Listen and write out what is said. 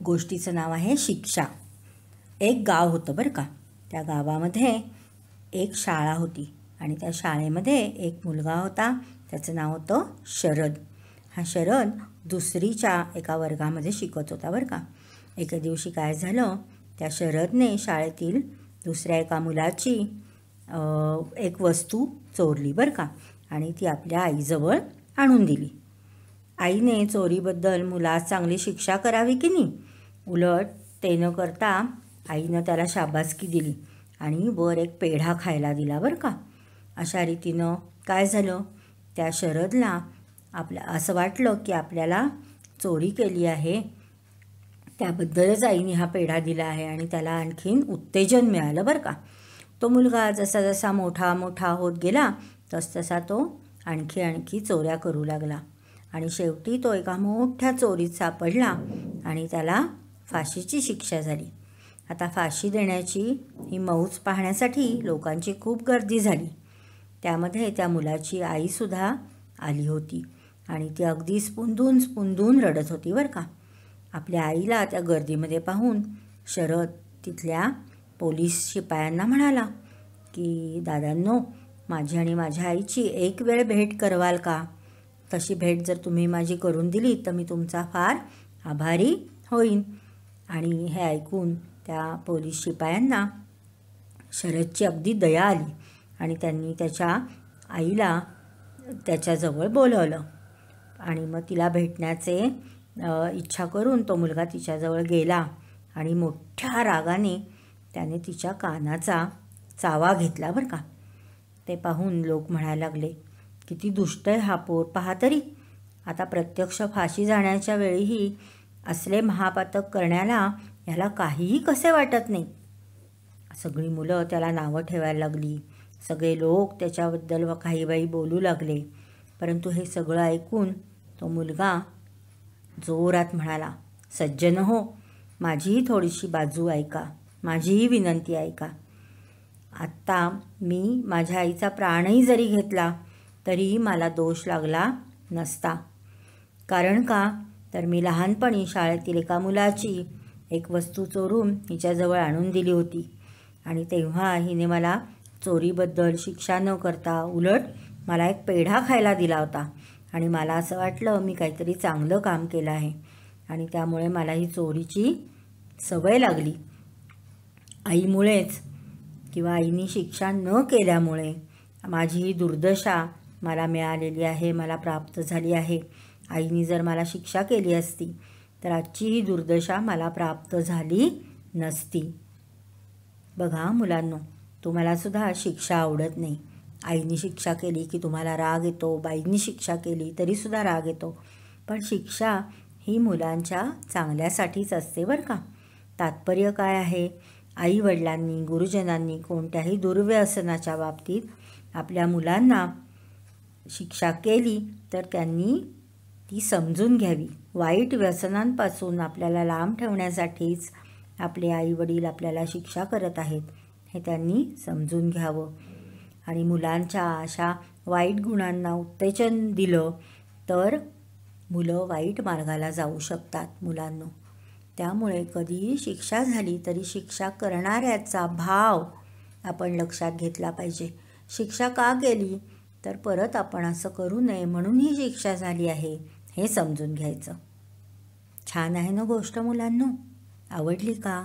गोष्टीचं नाव आहे शिक्षा. एक गाव होतं बरं का. त्या गावामध्ये एक शाळा होती आणि त्या शाळेमध्ये एक मुलगा होता. त्याचं नाव होतं शरद. हा शरद दुसरीच्या एका वर्गामध्ये शिकत होता बरं का. एके दिवशी काय झालं, त्या शरदने शाळेतील दुसऱ्या एका मुलाची एक वस्तू चोरली बरं का आणि ती आपल्या आईजवळ आणून दिली. आईने चोरीबद्दल मुलास चांगली शिक्षा करावी की नाही, उलट ते न करता आईनं त्याला शाबासकी दिली आणि वर एक पेढा खायला दिला बरं का. अशा रीतीनं काय झालं, त्या शरदला असं वाटलं की आपल्याला चोरी केली आहे त्याबद्दलच आईने हा पेढा दिला आहे आणि त्याला आणखीन उत्तेजन मिळालं बरं का. तो मुलगा जसा जसा मोठा होत गेला तसतसा तो आणखी चोऱ्या करू लागला आणि शेवटी तो एका मोठ्या चोरीत सापडला आणि त्याला फाशीची शिक्षा झाली. आता फाशी देण्याची ही मौज पाहण्यासाठी लोकांची खूप गर्दी झाली. त्यामध्ये त्या मुलाची आईसुद्धा आली होती आणि ती अगदी स्पुंदून रडत होती बरं का. आपल्या आईला त्या गर्दीमध्ये पाहून शरद तिथल्या पोलीस शिपायांना म्हणाला की दादांनो, माझी आणि माझ्या आईची एक वेळ भेट करवाल का? तशी भेट जर तुम्ही माझी करून दिली तर मी तुमचा फार आभारी होईन. आणि हे ऐकून त्या पोलीस शिपायांना शरदची अगदी दया आली आणि त्यांनी त्याच्या आईला त्याच्याजवळ बोलवलं आणि मग तिला भेटण्याचे इच्छा करून तो मुलगा तिच्याजवळ गेला आणि मोठ्या रागाने त्याने तिच्या कानाचा चावा घेतला बरं का. ते पाहून लोक म्हणायला लागले, किती दुष्ट आहे हा पोर, पहा तरी. आता प्रत्यक्ष फाशी जाण्याच्या वेळीही असले महापातक करण्याला ह्याला काहीही कसे वाटत नाही. सगळी मुलं त्याला नावं ठेवायला लागली. सगळे लोक त्याच्याबद्दल काही बाई बोलू लागले. परंतु हे सगळं ऐकून तो मुलगा जोरात म्हणाला, सज्जन हो, माझीही थोडीशी बाजू ऐका, माझीही विनंती ऐका. आत्ता मी माझ्या आईचा प्राणही जरी घेतला तरीही मला दोष लागला नसता. कारण का, तर मी लहानपणी शाळेतील एका मुलाची एक वस्तू चोरून हिच्याजवळ आणून दिली होती आणि तेव्हा हिने मला चोरीबद्दल शिक्षा न करता उलट मला एक पेढा खायला दिला होता आणि मला असं वाटलं मी काहीतरी चांगलं काम केलं आहे आणि त्यामुळे मला ही चोरीची सवय लागली. आईमुळेच किंवा आईने शिक्षा न केल्यामुळे माझी ही दुर्दशा मला मिळालेली आहे, मला प्राप्त झाली आहे. आईने जर मला शिक्षा केली असती तर आजची ही दुर्दशा मला प्राप्त झाली नसती. बघा मुलांनो, तुम्हालासुद्धा शिक्षा आवडत नाही. आईने शिक्षा केली की तुम्हाला राग येतो, बाईंनी शिक्षा केली तरीसुद्धा राग येतो. पण शिक्षा ही मुलांच्या चांगल्यासाठीच असते बरं का. तात्पर्य काय आहे, आईवडिलांनी गुरुजनांनी कोणत्याही दुर्व्यसनाच्या बाबतीत आपल्या मुलांना शिक्षा केली तर त्यांनी ती समजून घ्यावी. वाईट व्यसनांपासून आपल्याला लांब ठेवण्यासाठीच आपले आईवडील आपल्याला शिक्षा करत आहेत हे त्यांनी समजून घ्यावं. आणि मुलांच्या अशा वाईट गुणांना उत्तेजन दिलं तर मुलं वाईट मार्गाला जाऊ शकतात मुलांनो. त्यामुळे कधीही शिक्षा झाली तरी शिक्षा करणाऱ्याचा भाव आपण लक्षात घेतला पाहिजे. शिक्षा का केली तर परत आपण असं करू नये म्हणून ही शिक्षा झाली आहे हे समजून घ्यायचं. छान आहे ना गोष्ट मुलांनो, आवडली का?